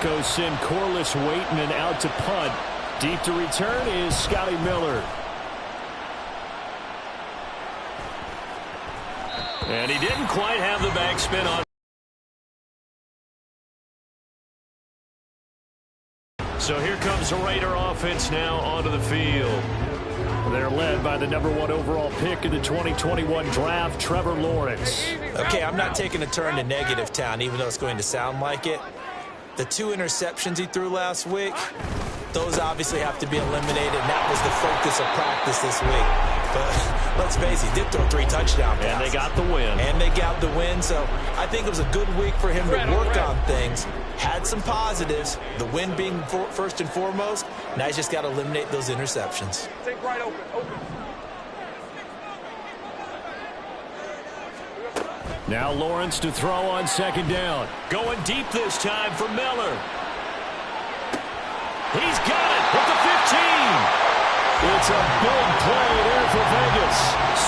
Broncos send Corliss Waitman out to punt. Deep to return is Scotty Miller. And he didn't quite have the backspin on. So here comes the Raider offense now onto the field. They're led by the #1 overall pick in the 2021 draft, Trevor Lawrence. Okay, I'm not taking a turn to negative town, even though it's going to sound like it. The 2 interceptions he threw last week, those obviously have to be eliminated, and that was the focus of practice this week. But let's face it, he did throw 3 touchdown passes. And they got the win. And they got the win, so I think it was a good week for him to work on things. Had some positives, the win being first and foremost. Now he's just got to eliminate those interceptions. Take right open. Now Lawrence to throw on second down. Going deep this time for Miller. He's got it at the 15. It's a big play there for Vegas.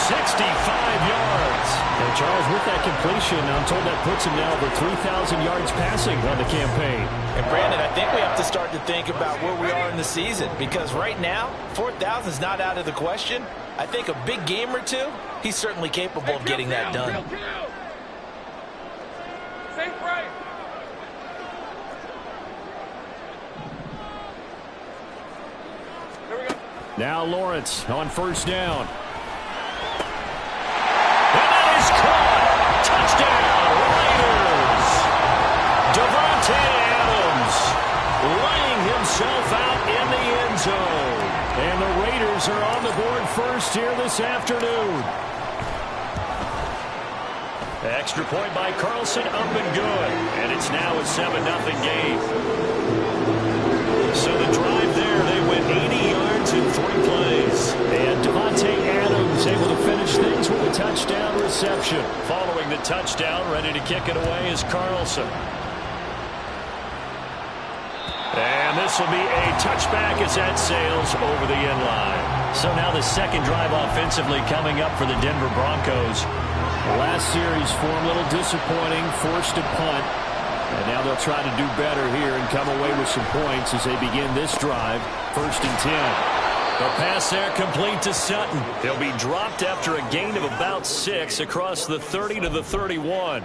65 yards. And Charles, with that completion, I'm told that puts him now over 3,000 yards passing on the campaign. And Brandon, I think we have to start to think about where we are in the season, because right now, 4,000 is not out of the question. I think a big game or two, he's certainly capable of getting that done. Safe right. Here we go. Now Lawrence on first down. And that is caught. Touchdown, Raiders. Davante Adams laying himself out in the end zone. And the Raiders are on the board first here this afternoon. Extra point by Carlson, up and good. And it's now a 7-0 game. So the drive there, they went 80 yards in 3 plays. And Davante Adams able to finish things with a touchdown reception. Following the touchdown, ready to kick it away is Carlson. And this will be a touchback as that sails over the end line. So now the second drive offensively coming up for the Denver Broncos. Last series for a little disappointing, forced to punt. And now they'll try to do better here and come away with some points as they begin this drive. 1st and 10. The pass there complete to Sutton. He'll be dropped after a gain of about 6 across the 30 to the 31.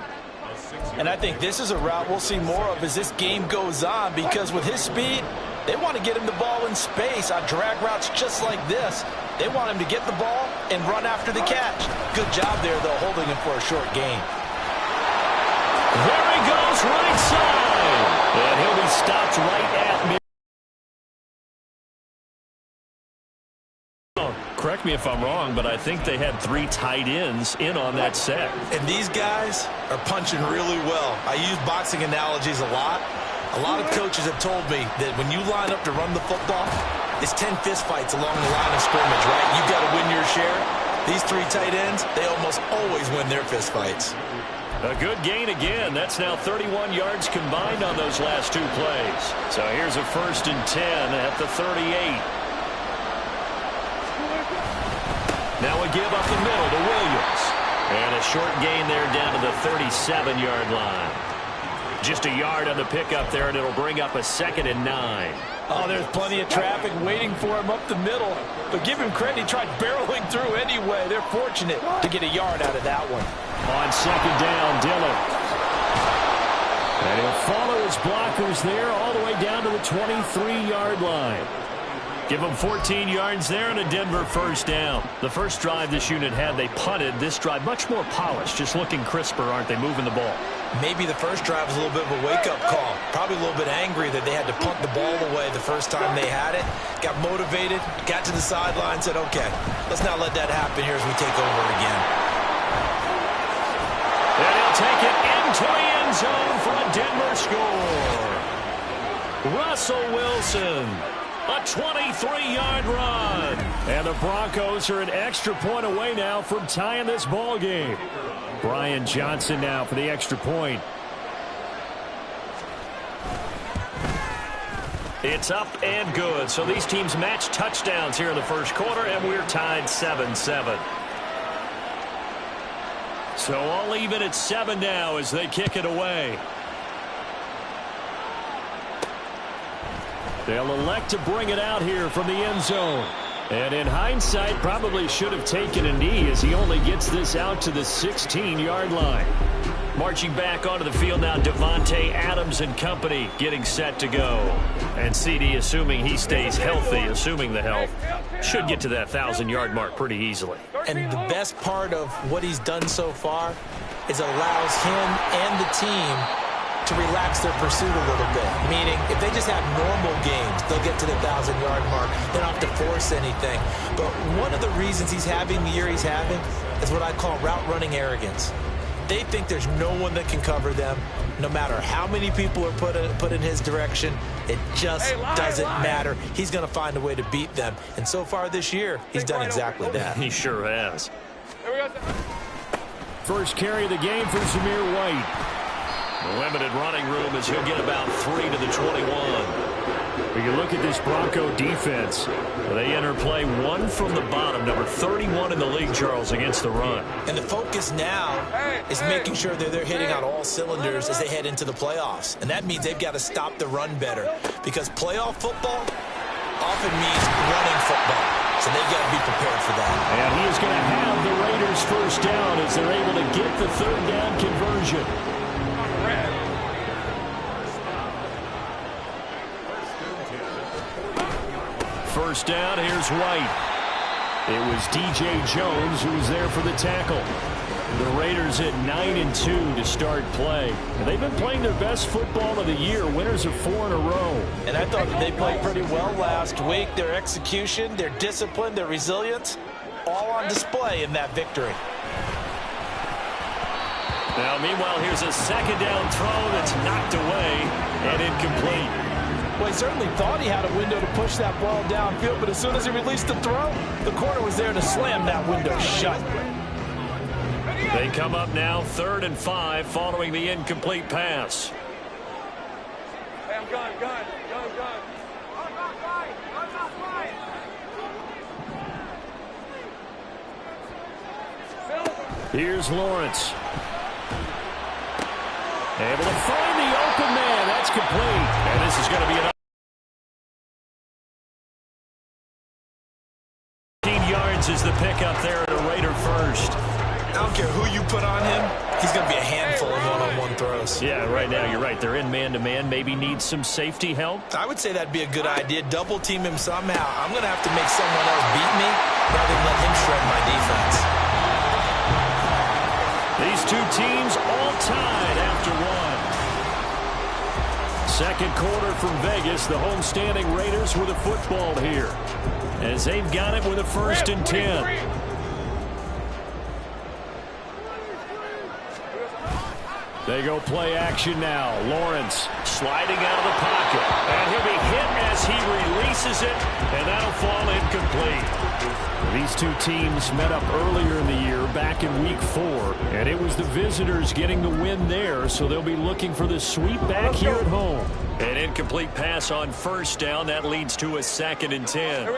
And I think this is a route we'll see more of as this game goes on, because with his speed, they want to get him the ball in space on drag routes just like this. They want him to get the ball and run after the catch. Good job there, though, holding him for a short gain. There he goes, right side. And he'll be stopped right at me. Correct me if I'm wrong, but I think they had 3 tight ends in on that set. And these guys are punching really well. I use boxing analogies a lot. A lot of coaches have told me that when you line up to run the football, it's 10 fistfights along the line of scrimmage, right? You've got to win your share. These 3 tight ends, they almost always win their fistfights. A good gain again. That's now 31 yards combined on those last 2 plays. So here's a 1st and 10 at the 38. Now we give up the middle to Williams. And a short gain there down to the 37-yard line. Just a yard on the pickup there, and it'll bring up a 2nd and 9. Oh, there's plenty of traffic waiting for him up the middle. But give him credit, he tried barreling through anyway. They're fortunate to get a yard out of that one. On 2nd down, Dillon. And he'll follow his blockers there all the way down to the 23-yard line. Give them 14 yards there and a Denver 1st down. The first drive this unit had, they punted. This drive much more polished, just looking crisper, aren't they, moving the ball? Maybe the first drive was a little bit of a wake-up call. Probably a little bit angry that they had to punt the ball away the first time they had it. Got motivated, got to the sideline, said, okay, let's not let that happen here as we take over again. And he'll take it into the end zone for a Denver score. Russell Wilson. A 23-yard run. And the Broncos are an extra point away now from tying this ball game. Brian Johnson now for the extra point. It's up and good. So these teams match touchdowns here in the first quarter, and we're tied 7-7. So all even at 7 now as they kick it away. They'll elect to bring it out here from the end zone. And in hindsight, probably should have taken a knee as he only gets this out to the 16-yard line. Marching back onto the field now, Davante Adams and company getting set to go. And CD, assuming he stays healthy, assuming the health, should get to that 1,000-yard mark pretty easily. And the best part of what he's done so far is allows him and the team to relax their pursuit a little bit. Meaning, if they just have normal games, they'll get to the 1,000-yard mark. They don't have to force anything. But one of the reasons he's having the year he's having is what I call route running arrogance. They think there's no one that can cover them. No matter how many people are put in his direction, it just doesn't matter. He's going to find a way to beat them. And so far this year, he's done exactly that. He sure has. First carry of the game for Zamir White. Limited running room as he'll get about 3 to the 21. When you look at this Bronco defense, they enter play one from the bottom, number 31 in the league, Charles, against the run. And the focus now is making sure that they're hitting on all cylinders as they head into the playoffs. And that means they've got to stop the run better, because playoff football often means running football. So they've got to be prepared for that. And he is going to have the Raiders first down as they're able to get the third down conversion. First down, here's White. It was D.J. Jones who was there for the tackle. The Raiders at 9-2 to start play. And they've been playing their best football of the year, winners of 4 in a row. And I thought that they played pretty well last week. Their execution, their discipline, their resilience, all on display in that victory. Now, meanwhile, here's a second down throw that's knocked away and incomplete. Well, he certainly thought he had a window to push that ball downfield, but as soon as he released the throw, the corner was there to slam that window shut. They come up now 3rd and 5 following the incomplete pass. Hey, I'm gone. Here's Lawrence. Able to find the open man. That's complete. And this is going to be an 15 yards is the pickup there at a Raider first. I don't care who you put on him. He's going to be a handful of one-on-one throws. Yeah, right now you're right. They're in man-to-man. Maybe need some safety help. I would say that'd be a good idea. Double team him somehow. I'm going to have to make someone else beat me rather than let him shred my defense. These two teams all tied after one. Second quarter from Vegas. The homestanding Raiders with a football here, as they've got it with a 1st and 10. They go play action now. Lawrence sliding out of the pocket. And he'll be hit as he releases it. And that'll fall incomplete. These two teams met up earlier in the year, back in week 4. And it was the visitors getting the win there. So they'll be looking for the sweep back here at home. An incomplete pass on 1st down. That leads to a 2nd and 10.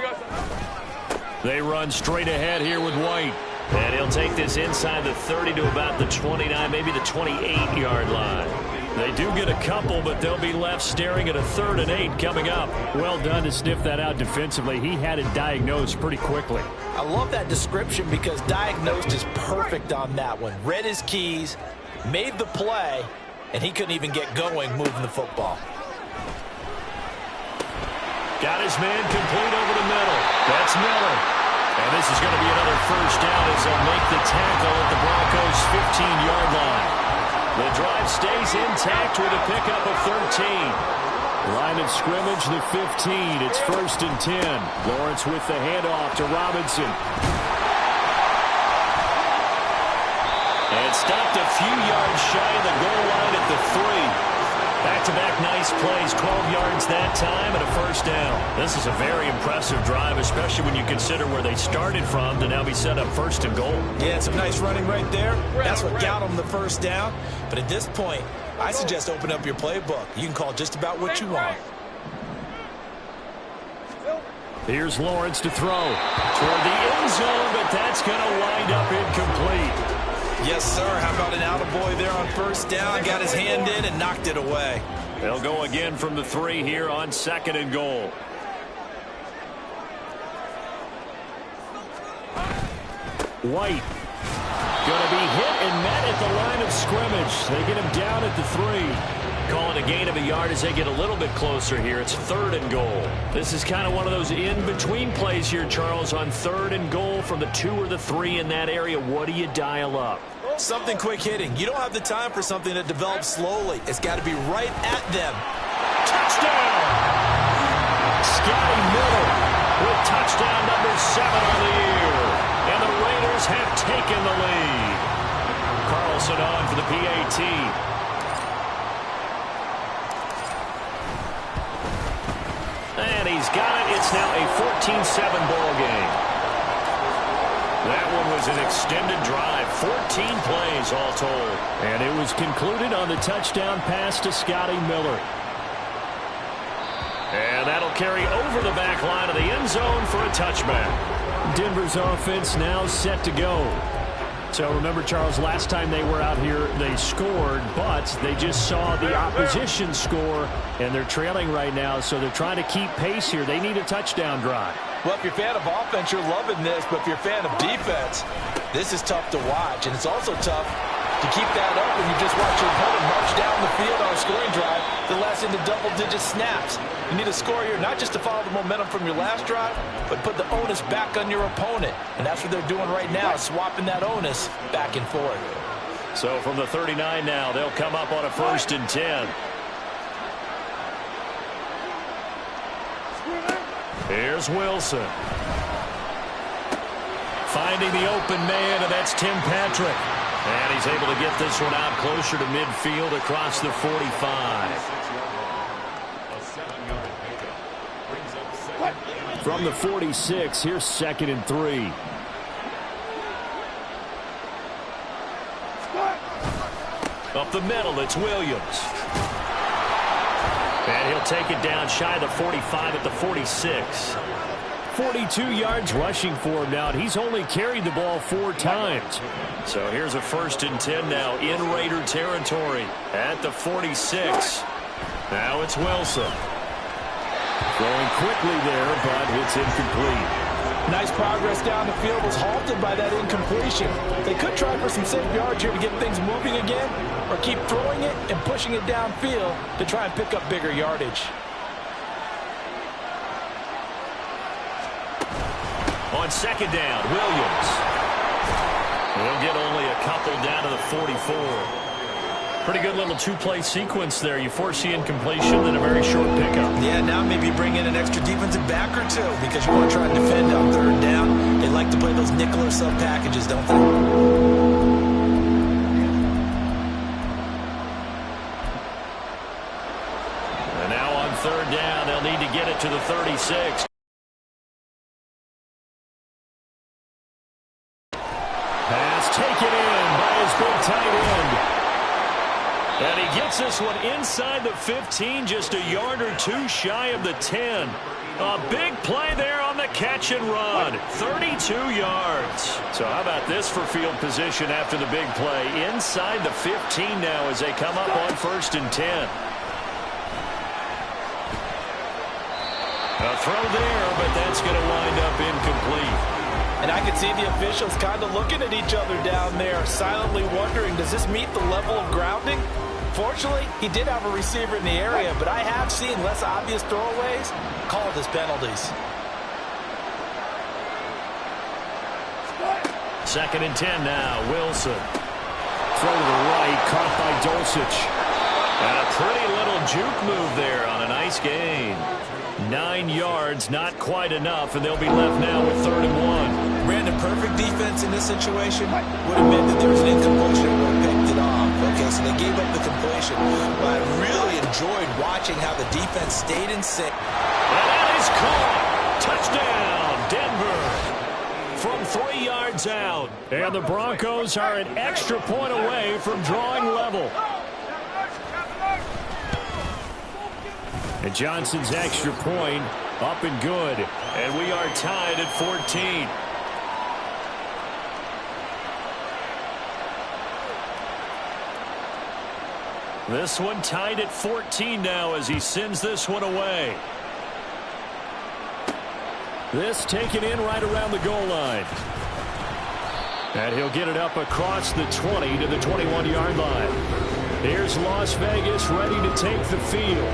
They run straight ahead here with White. And he'll take this inside the 30 to about the 29, maybe the 28-yard line. They do get a couple, but they'll be left staring at a 3rd and 8 coming up. Well done to sniff that out defensively. He had it diagnosed pretty quickly. I love that description because diagnosed is perfect on that one. Read his keys, made the play, and he couldn't even get going moving the football. Got his man complete over the middle. That's Miller. And this is going to be another 1st down as they'll make the tackle at the Broncos' 15-yard line. The drive stays intact with a pickup of 13. Line of scrimmage, the 15. It's 1st and 10. Lawrence with the handoff to Robinson. And stopped a few yards shy of the goal line at the 3. Back-to-back nice plays, 12 yards that time and a 1st down. This is a very impressive drive, especially when you consider where they started from to now be set up 1st and goal. Yeah, some nice running right there. That's what got them the 1st down. But at this point, I suggest open up your playbook. You can call just about what you want. Here's Lawrence to throw toward the end zone, but that's going to wind up incomplete. Yes, sir. How about an attaboy there on 1st down? Got his hand in and knocked it away. They'll go again from the 3 here on 2nd and goal. White going to be hit and met at the line of scrimmage. They get him down at the 3. Calling a gain of a yard as they get a little bit closer here. It's 3rd and goal. This is kind of one of those in-between plays here, Charles, on 3rd and goal from the 2 or the 3 in that area. What do you dial up? Something quick hitting. You don't have the time for something that develops slowly. It's got to be right at them. Touchdown! Scotty Miller with touchdown number 7 on the year. And the Raiders have taken the lead. Carlson on for the PAT. And he's got it. It's now a 14-7 ball game. That one was an extended drive. 14 plays all told. And it was concluded on the touchdown pass to Scotty Miller. And that'll carry over the back line of the end zone for a touchback. Denver's offense now set to go. So remember, Charles, last time they were out here, they scored, but they just saw the opposition score, and they're trailing right now, so they're trying to keep pace here. They need a touchdown drive. Well, if you're a fan of offense, you're loving this, but if you're a fan of defense, this is tough to watch, and it's also tough to keep that up when you just watch your opponent march down the field on a scoring drive that lasts into double-digit snaps. You need a score here, not just to follow the momentum from your last drive, but put the onus back on your opponent. And that's what they're doing right now, swapping that onus back and forth. So from the 39 now, they'll come up on a 1st and 10. Here's Wilson. Finding the open man, and that's Tim Patrick. And he's able to get this one out closer to midfield across the 45. From the 46, here's 2nd and 3. Up the middle, it's Williams. And he'll take it down shy of the 45 at the 46. 42 yards rushing for him now, and he's only carried the ball 4 times. So here's a 1st and 10 now in Raider territory at the 46. Now it's Wilson. Throwing quickly there, but it's incomplete. Nice progress down the field, was halted by that incompletion. They could try for some safe yards here to get things moving again, or keep throwing it and pushing it downfield to try and pick up bigger yardage. On 2nd down, Williams. He'll get only a couple down to the 44. Pretty good little 2-play sequence there. You foresee incompletion, then a very short pickup. Yeah, now maybe bring in an extra defensive back or 2 because you want to try and defend on 3rd down. They like to play those nickel or sub packages, don't they? And now on 3rd down, they'll need to get it to the 36. Pass taken in by his big tight end. And he gets this one inside the 15, just a yard or 2 shy of the 10. A big play there on the catch and run. 32 yards. So how about this for field position after the big play? Inside the 15 now as they come up on 1st and 10. A throw there, but that's going to wind up incomplete. And I can see the officials kind of looking at each other down there, silently wondering, does this meet the level of grounding? Fortunately, he did have a receiver in the area, but I have seen less obvious throwaways called as penalties. 2nd and 10 now, Wilson. Throw to the right, caught by Dulcich. And a pretty little juke move there on a nice gain. 9 yards, not quite enough, and they'll be left now with 3rd and 1. Brandon, perfect defense in this situation would have meant that there was an incompletion and would have picked it off. Okay, so they gave up the completion. But I really enjoyed watching how the defense stayed in sync. And that is caught. Touchdown, Denver. From 3 yards out. And the Broncos are an extra point away from drawing level. And Johnson's extra point up and good. And we are tied at 14. This one tied at 14 now as he sends this one away. This taken in right around the goal line. And he'll get it up across the 20 to the 21-yard line. Here's Las Vegas ready to take the field.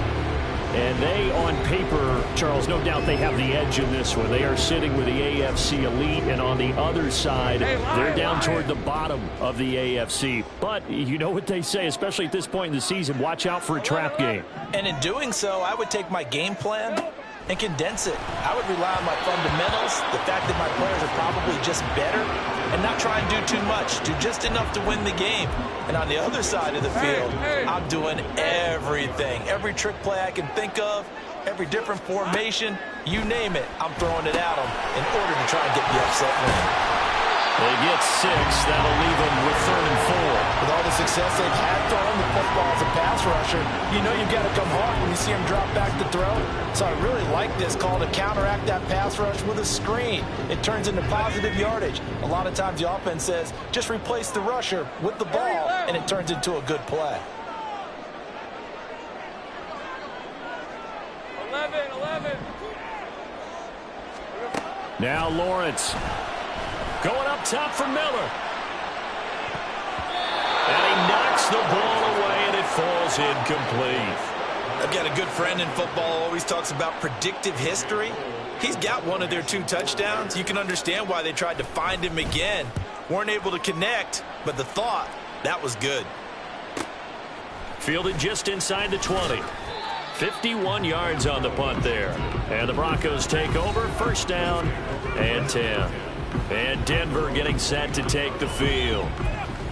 And they, on paper, Charles, no doubt they have the edge in this one. They are sitting with the AFC elite, and on the other side, they're down toward the bottom of the AFC. But you know what they say, especially at this point in the season, watch out for a trap game. And in doing so, I would take my game plan and condense it. I would rely on my fundamentals, the fact that my players are probably just better, and not try and do too much, do just enough to win the game. And on the other side of the field, I'm doing everything. Every trick play I can think of, every different formation, you name it, I'm throwing it at them in order to try and get the upset win. They get 6. That'll leave them with 3rd and 4. With all the success they've had throwing the football as a pass rusher, you know you've got to come hard when you see him drop back to throw. So I really like this call to counteract that pass rush with a screen. It turns into positive yardage. A lot of times the offense says, just replace the rusher with the ball, and it turns into a good play. 11. Now Lawrence. Going up top for Miller. And he knocks the ball away, and it falls incomplete. I've got a good friend in football, always talks about predictive history. He's got one of their 2 touchdowns. You can understand why they tried to find him again. Weren't able to connect, but the thought, that was good. Fielded just inside the 20. 51 yards on the punt there. And the Broncos take over, 1st down and 10. And Denver getting set to take the field.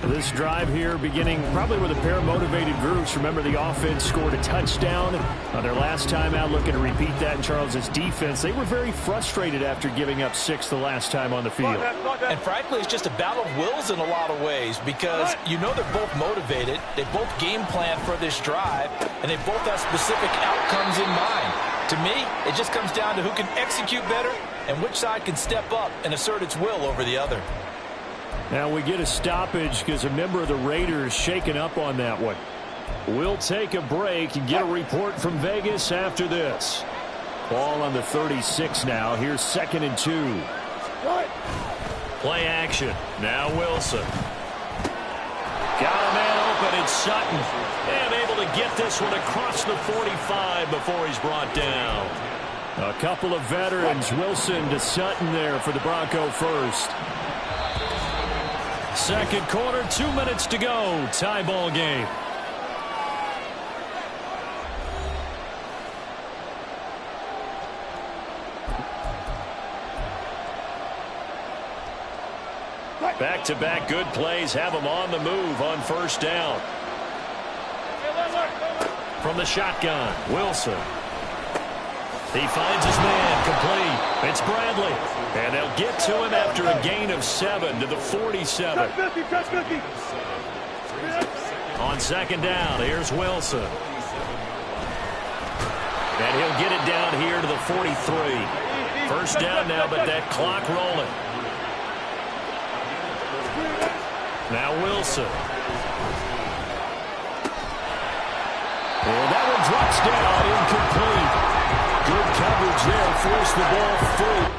This drive here beginning probably with a pair of motivated groups. Remember, the offense scored a touchdown on their last time out, looking to repeat that in Charles's defense. They were very frustrated after giving up 6 the last time on the field. And frankly, it's just a battle of wills in a lot of ways because you know they're both motivated. They both game plan for this drive, and they both have specific outcomes in mind. To me, it just comes down to who can execute better and which side can step up and assert its will over the other. Now we get a stoppage because a member of the Raiders shaken up on that one. We'll take a break and get a report from Vegas after this. Ball on the 36 now. Here's 2nd and 2. Play action. Now Wilson. Got a man open. It's Sutton. And able to get this one across the 45 before he's brought down. A couple of veterans. Wilson to Sutton there for the Bronco first. Second quarter, 2 minutes to go. Tie ball game. Back-to-back good plays have them on the move on 1st down. From the shotgun, Wilson. He finds his man, complete. It's Bradley. And they'll get to him after a gain of 7 to the 47. On 2nd down, here's Wilson. And he'll get it down here to the 43. 1st down now, but that clock rolling. Now Wilson. And that one drops down, incomplete. Good coverage there, forced the ball free.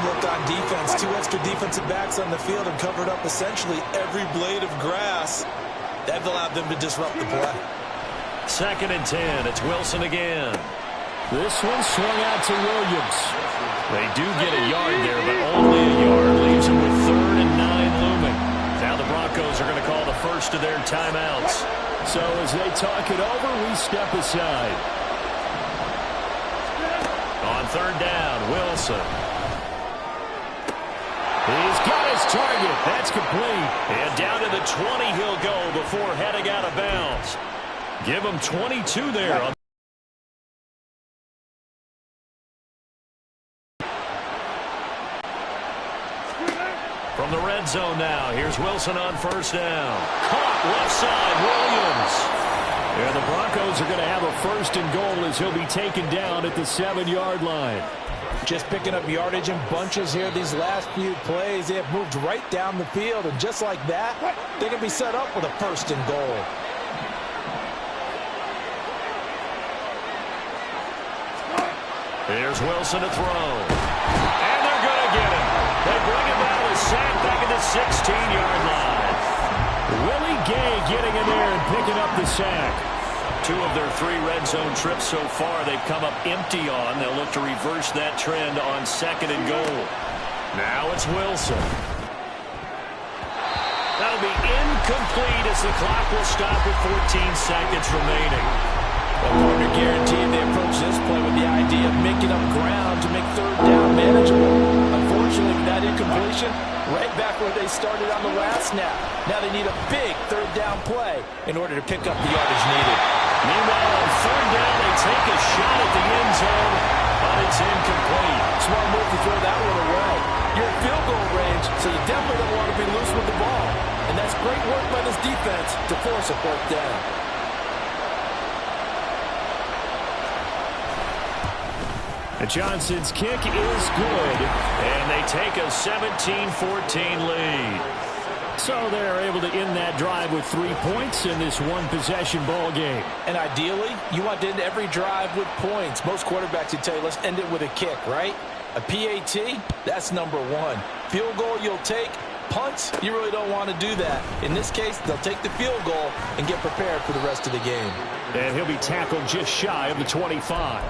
look on defense. 2 extra defensive backs on the field and covered up essentially every blade of grass. That allowed them to disrupt the play. 2nd and 10. It's Wilson again. This one swung out to Williams. They do get a yard there, but only a yard. Leaves them with 3rd and 9 looming. Now the Broncos are going to call the first of their timeouts. So as they talk it over, we step aside. On 3rd down, Wilson. He's got his target. That's complete. And down to the 20 he'll go before heading out of bounds. Give him 22 there. From the red zone now, here's Wilson on 1st down. Caught left side, Williams. And the Broncos are going to have a 1st and goal as he'll be taken down at the 7-yard line. Just picking up yardage in bunches here these last few plays. They have moved right down the field, and just like that, they can be set up with a 1st and goal. Here's Wilson to throw. And they're going to get him. They bring him down with a sack back at the 16-yard line. Willie Gay getting in there and picking up the sack. 2 of their 3 red zone trips so far they've come up empty on. They'll look to reverse that trend on 2nd and goal. Now it's Wilson. That'll be incomplete as the clock will stop with 14 seconds remaining. Well, partner guaranteed they approach this play with the idea of making up ground to make 3rd down manageable. Unfortunately, with that incompletion, right back where they started on the last snap. Now they need a big 3rd down play in order to pick up the yardage needed. Meanwhile, on 3rd down, they take a shot at the end zone, but it's incomplete. Smart move to throw that one away. You're in field goal range, so you definitely don't want to be loose with the ball. And that's great work by this defense to force a 4th down. And Johnson's kick is good, and they take a 17-14 lead. So they're able to end that drive with 3 points in this one-possession ball game. And ideally, you want to end every drive with points. Most quarterbacks would tell you, let's end it with a kick, right? A PAT, that's number 1. Field goal you'll take. Punts, you really don't want to do that. In this case, they'll take the field goal and get prepared for the rest of the game. And he'll be tackled just shy of the 25.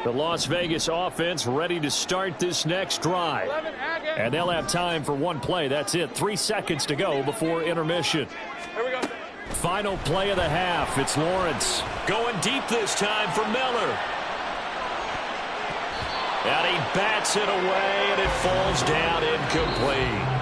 The Las Vegas offense ready to start this next drive. And they'll have time for 1 play. That's it. 3 seconds to go before intermission. Here we go. Final play of the half. It's Lawrence. Going deep this time for Miller. And he bats it away, and it falls down incomplete.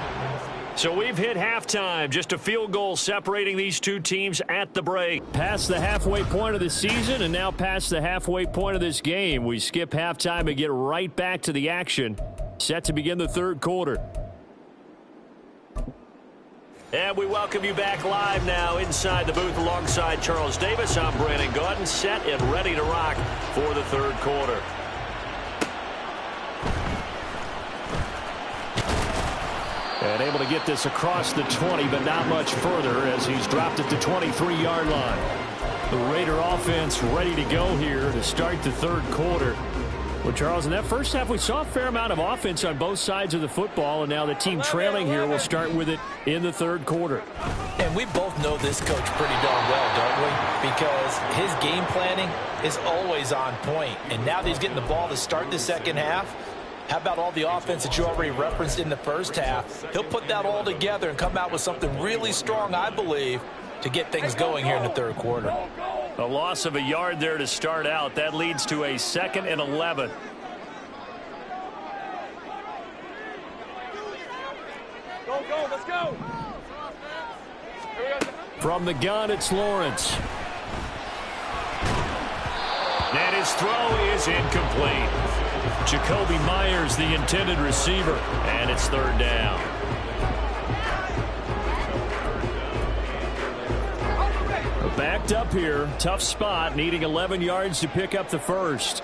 So we've hit halftime. Just a field goal separating these 2 teams at the break. Past the halfway point of the season and now past the halfway point of this game. We skip halftime and get right back to the action. Set to begin the 3rd quarter. And we welcome you back live now inside the booth alongside Charles Davis. I'm Brandon Gaudin, set and ready to rock for the 3rd quarter. And able to get this across the 20, but not much further as he's dropped it to 23-yard line. The Raider offense ready to go here to start the 3rd quarter. Well, Charles, in that first half, we saw a fair amount of offense on both sides of the football, and now the team trailing here will start with it in the 3rd quarter. And we both know this coach pretty darn well, don't we? Because his game planning is always on point. And now that he's getting the ball to start the 2nd half, how about all the offense that you already referenced in the first half? He'll put that all together and come out with something really strong, I believe, to get things going here in the 3rd quarter. A loss of a yard there to start out. That leads to a 2nd and 11. Go, let's go. Here we go. From the gun, it's Lawrence. And his throw is incomplete. Jacoby Myers, the intended receiver, and it's 3rd down. Backed up here, tough spot, needing 11 yards to pick up the first.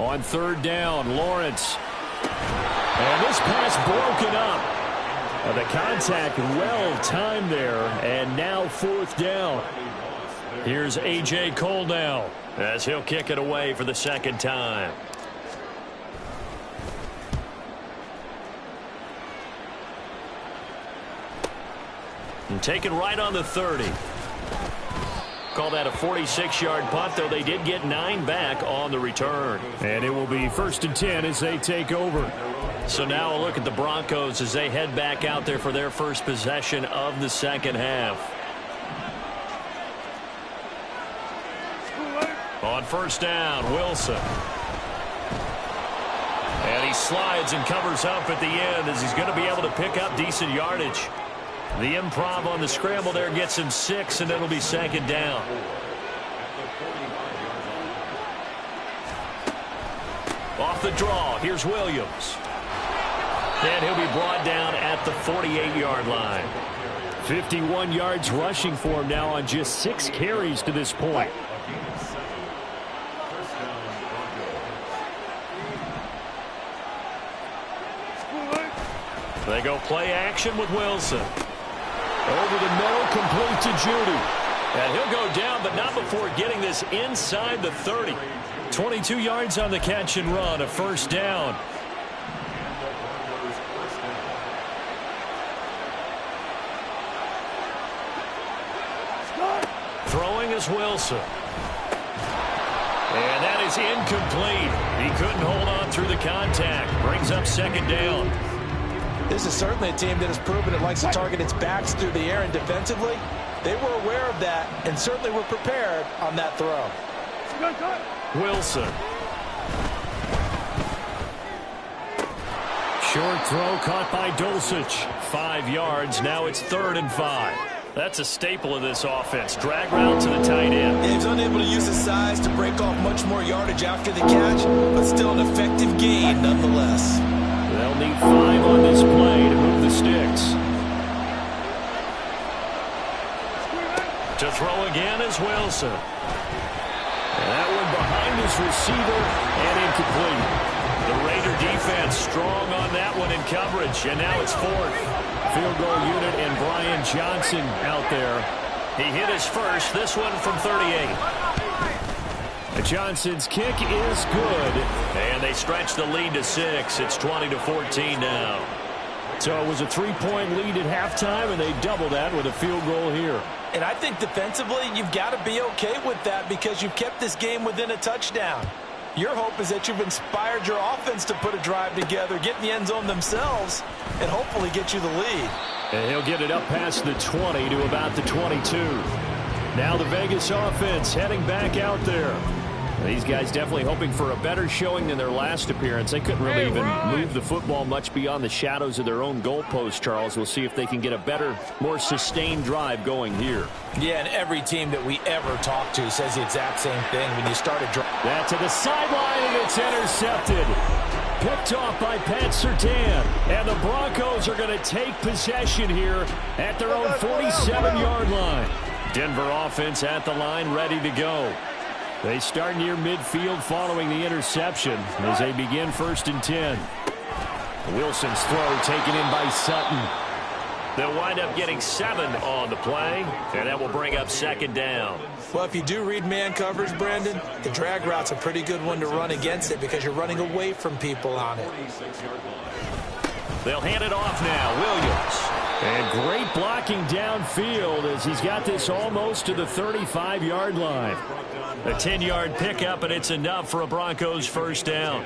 On third down, Lawrence. And this pass broken up. The contact well timed there, and now fourth down. Here's A.J. Cole now as he'll kick it away for the second time. And taken right on the 30. Call that a 46-yard punt, though they did get 9 back on the return. And it will be 1st and 10 as they take over. So now a look at the Broncos as they head back out there for their first possession of the second half. On first down, Wilson. And he slides and covers up at the end as he's going to be able to pick up decent yardage. The improv on the scramble there gets him 6, and it'll be second down. Off the draw, here's Williams. And he'll be brought down at the 48-yard line. 51 yards rushing for him now on just 6 carries to this point. They go play action with Wilson. Over the middle, complete to Judy. And he'll go down, but not before getting this inside the 30. 22 yards on the catch and run, a first down. Throwing is Wilson. And that is incomplete. He couldn't hold on through the contact. Brings up second down. This is certainly a team that has proven it likes to target its backs through the air, and defensively, they were aware of that and certainly were prepared on that throw. Wilson. Short throw caught by Dulcich. 5 yards. Now it's 3rd and 5. That's a staple of this offense. Drag route to the tight end. Yeah, he's unable to use his size to break off much more yardage after the catch, but still an effective gain nonetheless. They'll need 5 on this play to move the sticks. To throw again is Wilson. And that one behind his receiver and incomplete. The Raider defense strong on that one in coverage, and now it's 4th. Field goal unit and Brian Johnson out there. He hit his first, this one from 38. Johnson's kick is good, and they stretch the lead to 6. It's 20-14 now. So it was a 3-point lead at halftime, and they double that with a field goal here. And I think defensively, you've got to be okay with that because you've kept this game within a touchdown. Your hope is that you've inspired your offense to put a drive together, get in the end zone themselves, and hopefully get you the lead. And he'll get it up past the 20 to about the 22. Now the Vegas offense heading back out there. These guys definitely hoping for a better showing than their last appearance. They couldn't really even move the football much beyond the shadows of their own goalpost, Charles. We'll see if they can get a better, more sustained drive going here. Yeah, and every team that we ever talk to says the exact same thing. When you start a drive. That to the sideline, and it's intercepted. Picked off by Pat Surtain. And the Broncos are going to take possession here at their own 47-yard line. Denver offense at the line, ready to go. They start near midfield following the interception as they begin 1st and 10. Wilson's throw taken in by Sutton. They'll wind up getting 7 on the play, and that will bring up second down. Well, if you do read man coverage, Brandon, the drag route's a pretty good one to run against it because you're running away from people on it. They'll hand it off now. Williams. And great blocking downfield as he's got this almost to the 35-yard line. A 10-yard pickup, and it's enough for a Broncos first down.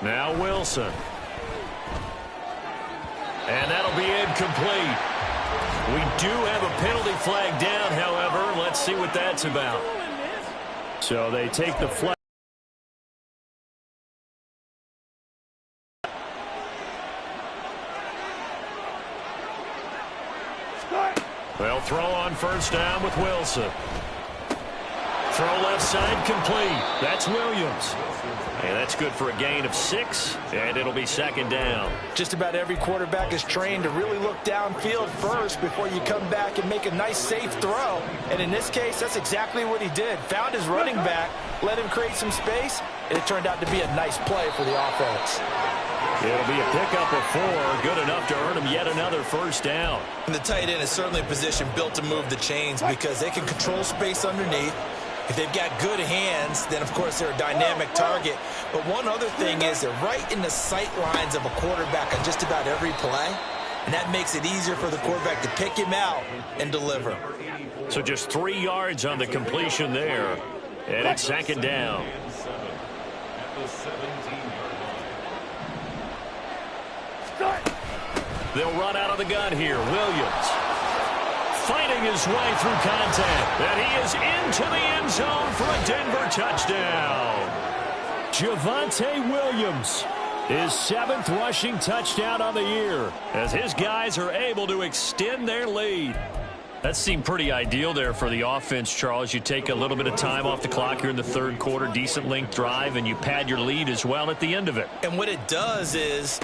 Now Wilson. And that'll be incomplete. We do have a penalty flag down, however. Let's see what that's about. So they take the flag. They'll throw on first down with Wilson. throw left side complete. That's Williams. And that's good for a gain of 6, and it'll be second down. Just about every quarterback is trained to really look downfield first before you come back and make a nice, safe throw. And in this case, that's exactly what he did. Found his running back, let him create some space, and it turned out to be a nice play for the offense. It'll be a pickup of 4, good enough to earn him yet another first down. And the tight end is certainly a position built to move the chains because they can control space underneath. If they've got good hands, then, of course, they're a dynamic target. But one other thing is they're right in the sight lines of a quarterback on just about every play, and that makes it easier for the quarterback to pick him out and deliver. So just 3 yards on the completion there, and it's second down. They'll run out of the gun here. Williams fighting his way through contact. And he is into the end zone for a Denver touchdown. Javonte Williams, his 7th rushing touchdown on the year, as his guys are able to extend their lead. That seemed pretty ideal there for the offense, Charles. You take a little bit of time off the clock here in the third quarter, decent length drive, and you pad your lead as well at the end of it. And what it does is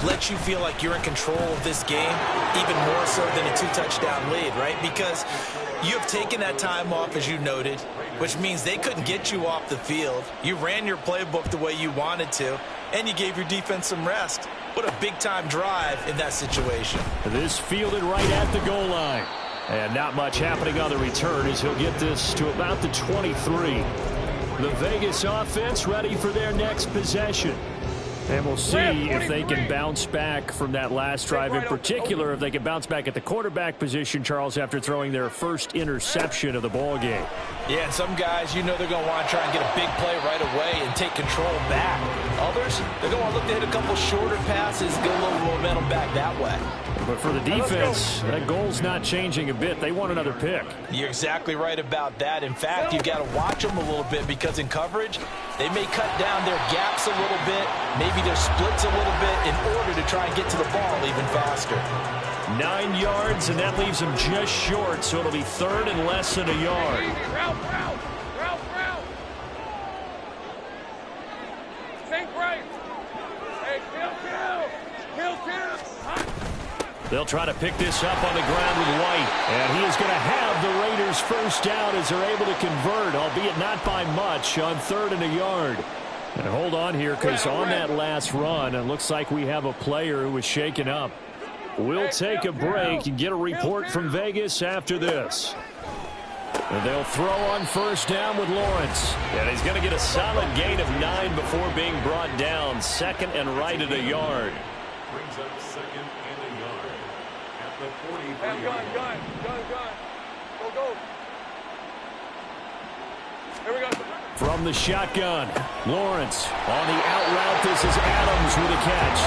let you feel like you're in control of this game, even more so than a 2-touchdown lead, right? Because you have taken that time off, as you noted, which means they couldn't get you off the field. You ran your playbook the way you wanted to, and you gave your defense some rest. What a big-time drive in that situation. This fielded right at the goal line. And not much happening on the return as he'll get this to about the 23. The Vegas offense ready for their next possession. And we'll see if they can bounce back from that last drive, in particular if they can bounce back at the quarterback position, Charles, after throwing their first interception of the ball game. Yeah, and some guys, you know they're going to want to try and get a big play right away and take control back. Others, they're going to want to look to hit a couple shorter passes, get a little momentum back that way. But for the defense, that goal's not changing a bit. They want another pick. You're exactly right about that. In fact, you've got to watch them a little bit because in coverage, they may cut down their gaps a little bit, maybe their splits a little bit in order to try and get to the ball even faster. 9 yards, and that leaves them just short, so it'll be third and less than a yard. Route. Think right. Hey, kill. They'll try to pick this up on the ground with White. And he is going to have the Raiders first down as they're able to convert, albeit not by much, on 3rd and a yard. And hold on here, because on that last run, it looks like we have a player who was shaken up. We'll take a break and get a report from Vegas after this. And they'll throw on first down with Lawrence. And he's going to get a solid gain of 9 before being brought down. 2nd and right at a yard. Brings up 2nd and a yard at the 43. Gun. Go. Here we go. From the shotgun, Lawrence on the out route. This is Adams with a catch.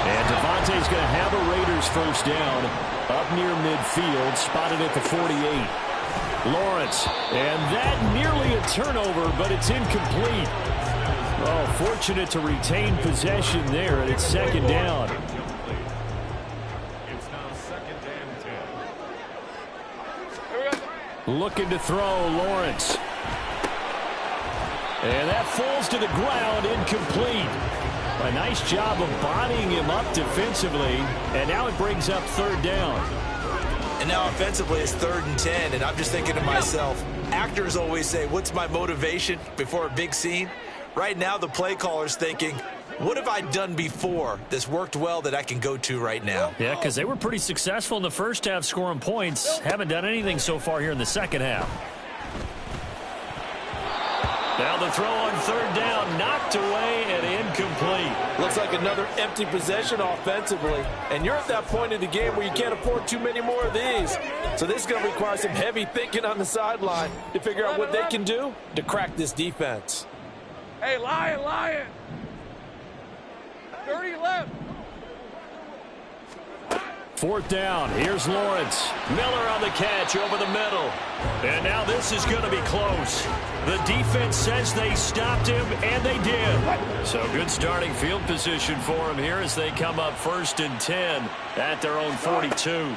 And Devontae's going to have a Raiders first down up near midfield, spotted at the 48. Lawrence, and that nearly a turnover, but it's incomplete. Oh, fortunate to retain possession there, and it's 2nd down. It's now 2nd and 10. Looking to throw, Lawrence. And that falls to the ground, incomplete. A nice job of bodying him up defensively, and now it brings up 3rd down. And now offensively it's 3rd and 10, and I'm just thinking to myself, actors always say, what's my motivation before a big scene? Right now the play caller's thinking, what have I done before that's worked well that I can go to right now? Yeah, because they were pretty successful in the first half scoring points. Haven't done anything so far here in the second half. Now the throw on 3rd down, knocked away and incomplete. Looks like another empty possession offensively. And you're at that point in the game where you can't afford too many more of these. So this is going to require some heavy thinking on the sideline to figure out what they can do to crack this defense. Hey, Lion. 30 left. 4th down. Here's Lawrence. Miller on the catch over the middle. And now this is going to be close. The defense says they stopped him, and they did. So good starting field position for him here as they come up 1st and 10 at their own 42.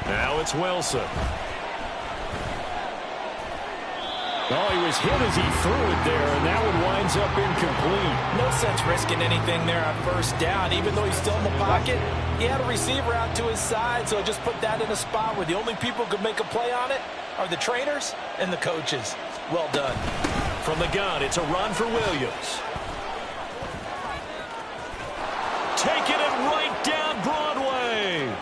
Now it's Wilson. Oh, he was hit as he threw it there, and that one winds up incomplete. No sense risking anything there on first down. Even though he's still in the pocket, he had a receiver out to his side, so just put that in a spot where the only people who could make a play on it are the trainers and the coaches. Well done. From the gun, it's a run for Williams. Taking it right down Broadway.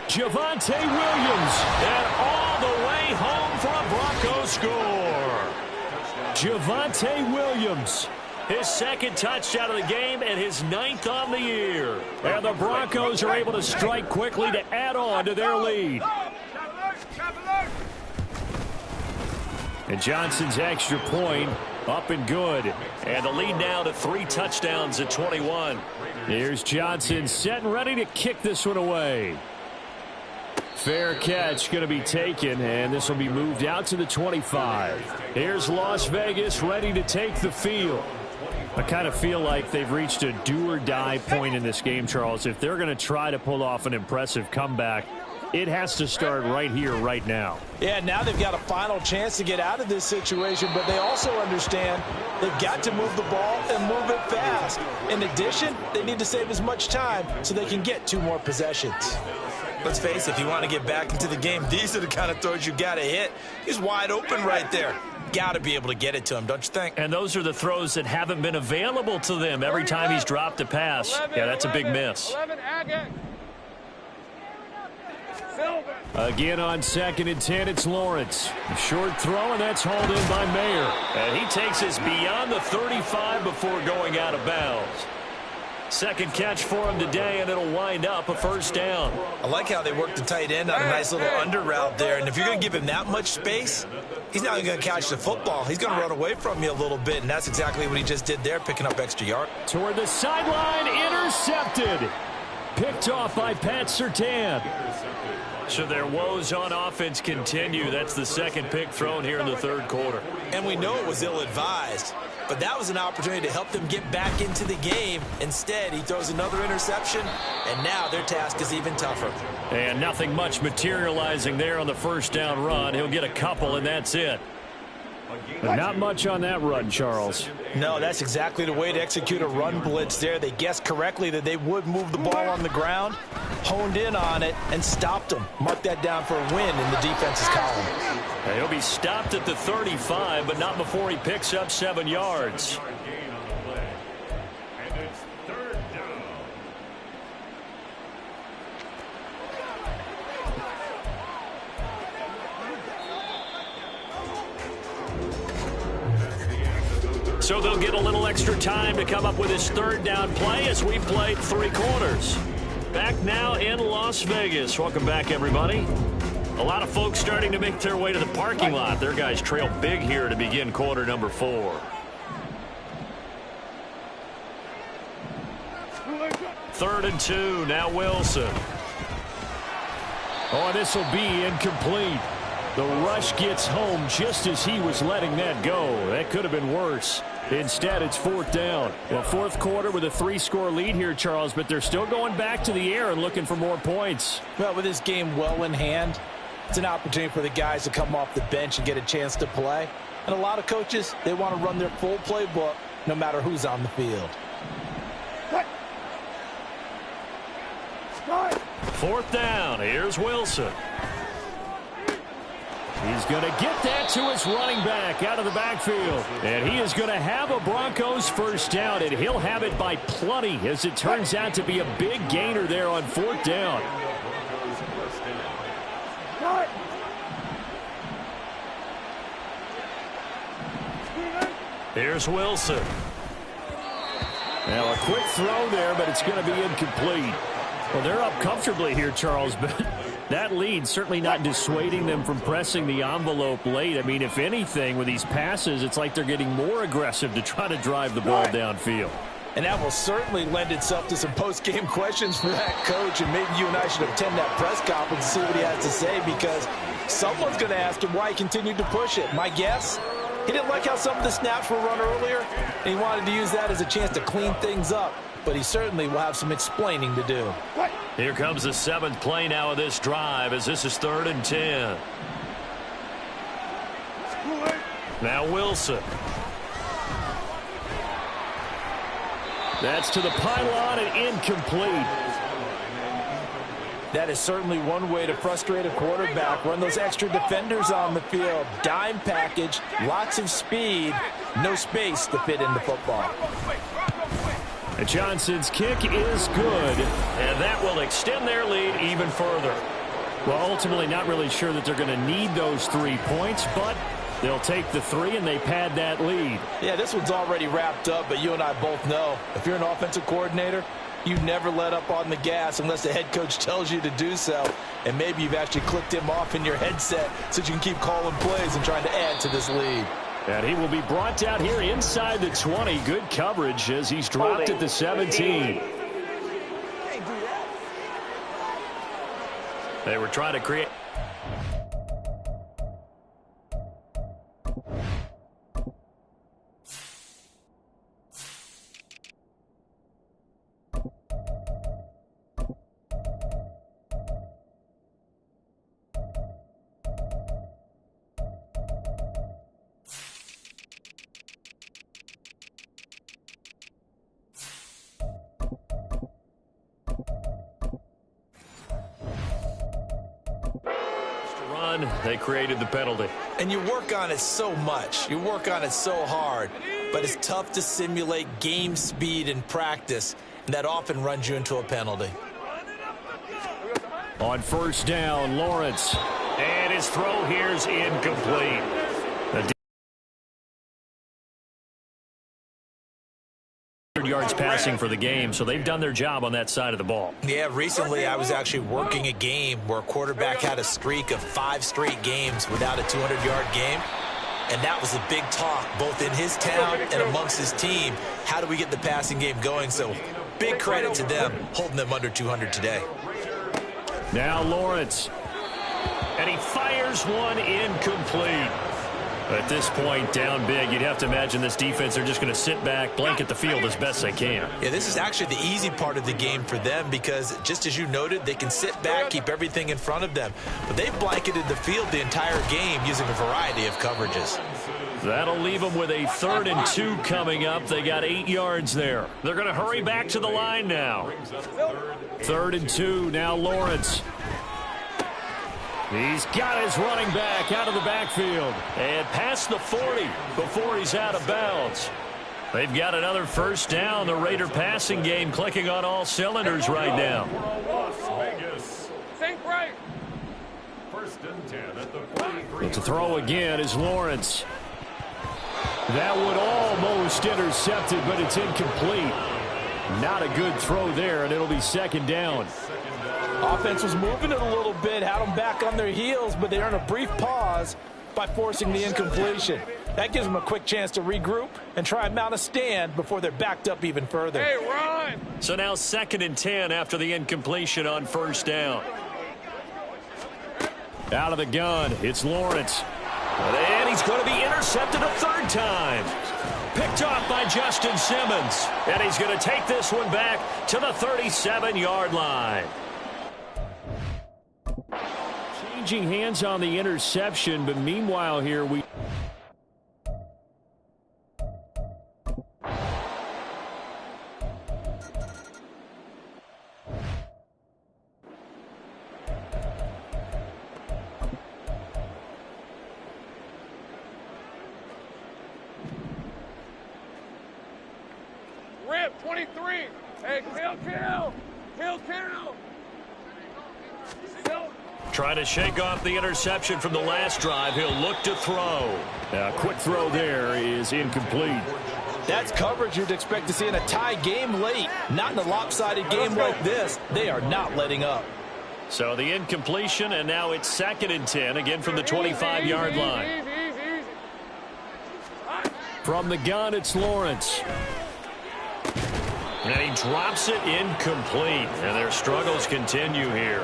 Javonte Williams, and all the way home for a Broncos score. Javonte Williams, his second touchdown of the game and his 9th on the year. And the Broncos are able to strike quickly to add on to their lead. And Johnson's extra point up and good. And the lead now to 3 touchdowns at 21. Here's Johnson set and ready to kick this one away. Fair catch going to be taken, and this will be moved out to the 25. Here's Las Vegas ready to take the field. I kind of feel like they've reached a do-or-die point in this game, Charles. If they're going to try to pull off an impressive comeback, it has to start right here, right now. Yeah, now they've got a final chance to get out of this situation, but they also understand they've got to move the ball and move it fast. In addition, they need to save as much time so they can get 2 more possessions. Let's face it, if you want to get back into the game, these are the kind of throws you got to hit. He's wide open right there. Got to be able to get it to him, don't you think? And those are the throws that haven't been available to them every time he's dropped a pass. Yeah, that's a big miss. 11, Agate. Again on 2nd and 10, it's Lawrence. A short throw, and that's hauled in by Mayer. And he takes us beyond the 35 before going out of bounds. Second catch for him today, and it'll wind up a first down. I like how they work the tight end on a nice little under route there. And if you're going to give him that much space, he's not going to catch the football. He's going to run away from you a little bit, and that's exactly what he just did there, picking up extra yard. Toward the sideline, intercepted. Picked off by Pat Surtain. So their woes on offense continue. That's the second pick thrown here in the 3rd quarter. And we know it was ill-advised, but that was an opportunity to help them get back into the game. Instead, he throws another interception, and now their task is even tougher. And nothing much materializing there on the first down run. He'll get a couple, and that's it. But not much on that run, Charles. No, that's exactly the way to execute a run blitz there. They guessed correctly that they would move the ball on the ground, honed in on it, and stopped them. Mark that down for a win in the defense's column. And he'll be stopped at the 35, but not before he picks up 7 yards. So they'll get a little extra time to come up with his 3rd down play as we've played 3 quarters. Back now in Las Vegas. Welcome back, everybody. A lot of folks starting to make their way to the parking lot. Their guys trail big here to begin quarter number 4. 3rd and 2. Now Wilson. Oh, this will be incomplete. The rush gets home just as he was letting that go. That could have been worse. Instead, it's 4th down. Well, 4th quarter with a 3-score lead here, Charles, but they're still going back to the air and looking for more points. Well, with this game well in hand, it's an opportunity for the guys to come off the bench and get a chance to play. And a lot of coaches, they want to run their full playbook no matter who's on the field. 4th down. Here's Wilson. He's going to get that to his running back out of the backfield. And he is going to have a Broncos first down, and he'll have it by plenty as it turns out to be a big gainer there on 4th down. Here's Wilson. Now a quick throw there, but it's going to be incomplete. Well, they're up comfortably here, Charles, but that lead certainly not dissuading them from pressing the envelope late. I mean, if anything, with these passes, it's like they're getting more aggressive to try to drive the ball downfield. And that will certainly lend itself to some post-game questions for that coach, and maybe you and I should attend that press conference and see what he has to say, because someone's going to ask him why he continued to push it. My guess, he didn't like how some of the snaps were run earlier, and he wanted to use that as a chance to clean things up. But he certainly will have some explaining to do. Here comes the 7th play now of this drive as this is 3rd and 10. Now Wilson. That's to the pylon and incomplete. That is certainly one way to frustrate a quarterback. Run those extra defenders on the field. Dime package, lots of speed, no space to fit in the football. And Johnson's kick is good, and that will extend their lead even further. Well, ultimately not really sure that they're going to need those 3 points, but they'll take the 3 and they pad that lead. Yeah, this one's already wrapped up, but you and I both know if you're an offensive coordinator, you never let up on the gas unless the head coach tells you to do so. And maybe you've actually clicked him off in your headset so that you can keep calling plays and trying to add to this lead. And he will be brought down here inside the 20. Good coverage as he's dropped at the 17. They were trying to create... They created the penalty. And you work on it so much. You work on it so hard. But it's tough to simulate game speed in practice. And that often runs you into a penalty. On first down, Lawrence. And his throw here's incomplete. Yards passing for the game, so they've done their job on that side of the ball. Yeah, recently I was actually working a game where a quarterback had a streak of 5 straight games without a 200-yard game, and that was a big talk both in his town and amongst his team. How do we get the passing game going? So big credit to them holding them under 200 today. Now Lawrence, and he fires one incomplete. At this point, down big, you'd have to imagine this defense are just going to sit back, blanket the field as best they can. Yeah, this is actually the easy part of the game for them because, just as you noted, they can sit back, keep everything in front of them. But they've blanketed the field the entire game using a variety of coverages. That'll leave them with a 3rd and 2 coming up. They got 8 yards there. They're going to hurry back to the line now. 3rd and 2, now Lawrence. He's got his running back out of the backfield and past the 40 before he's out of bounds. They've got another first down. The Raider passing game clicking on all cylinders right now. Think right. 1st and 10 at the 43. But to throw again is Lawrence. That would almost intercepted, but it's incomplete. Not a good throw there, and it'll be 2nd down. Offense was moving it a little bit, had them back on their heels, but they earned a brief pause by forcing the incompletion. That gives them a quick chance to regroup and try and mount a stand before they're backed up even further. Hey, run! So now 2nd and 10 after the incompletion on first down. Out of the gun, it's Lawrence. And he's going to be intercepted a 3rd time. Picked off by Justin Simmons. And he's going to take this one back to the 37-yard line. Changing hands on the interception, but meanwhile here we... Rip, 23. Hey, kill. Trying to shake off the interception from the last drive. He'll look to throw. A quick throw there is incomplete. That's coverage you'd expect to see in a tie game late. Not in a lopsided game like this. They are not letting up. So the incompletion, and now it's 2nd and 10, again from the 25-yard line. Easy. From the gun, it's Lawrence. And he drops it incomplete. And their struggles continue here.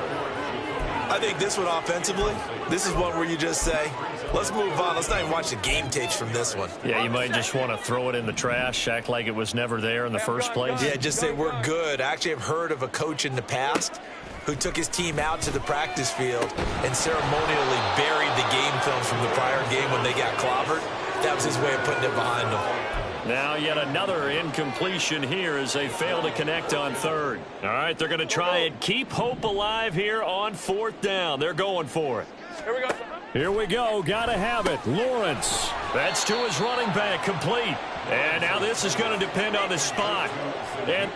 I think this one offensively, this is one where you just say, let's move on. Let's not even watch the game tapes from this one. Yeah, you might just want to throw it in the trash, act like it was never there in the first place. Yeah, just say we're good. I actually have heard of a coach in the past who took his team out to the practice field and ceremonially buried the game films from the prior game when they got clobbered. That was his way of putting it behind him. Now yet another incompletion here as they fail to connect on third. All right, they're going to try and keep hope alive here on fourth down. They're going for it. Here we go. Here we go. Got to have it. Lawrence. That's to his running back, complete. And now this is going to depend on the spot. And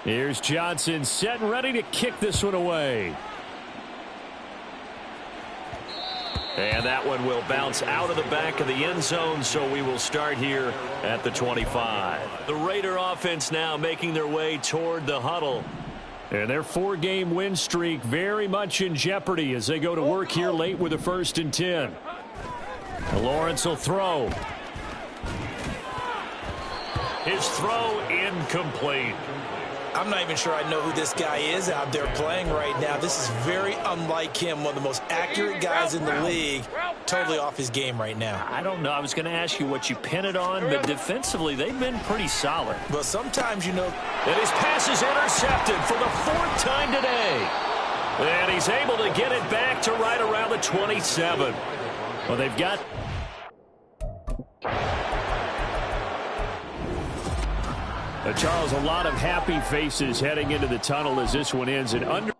here's Johnson set and ready to kick this one away. And that one will bounce out of the back of the end zone, so we will start here at the 25. The Raider offense now making their way toward the huddle. And their 4-game win streak very much in jeopardy as they go to work here late with a 1st and 10. Lawrence will throw. His throw incomplete. I'm not even sure I know who this guy is out there playing right now. This is very unlike him, one of the most accurate guys in the league. Totally off his game right now. I don't know. I was going to ask you what you pin it on, but defensively they've been pretty solid. But sometimes, you know. And his pass is intercepted for the 4th time today. And he's able to get it back to right around the 27. Well, they've got... Charles, a lot of happy faces heading into the tunnel as this one ends. And under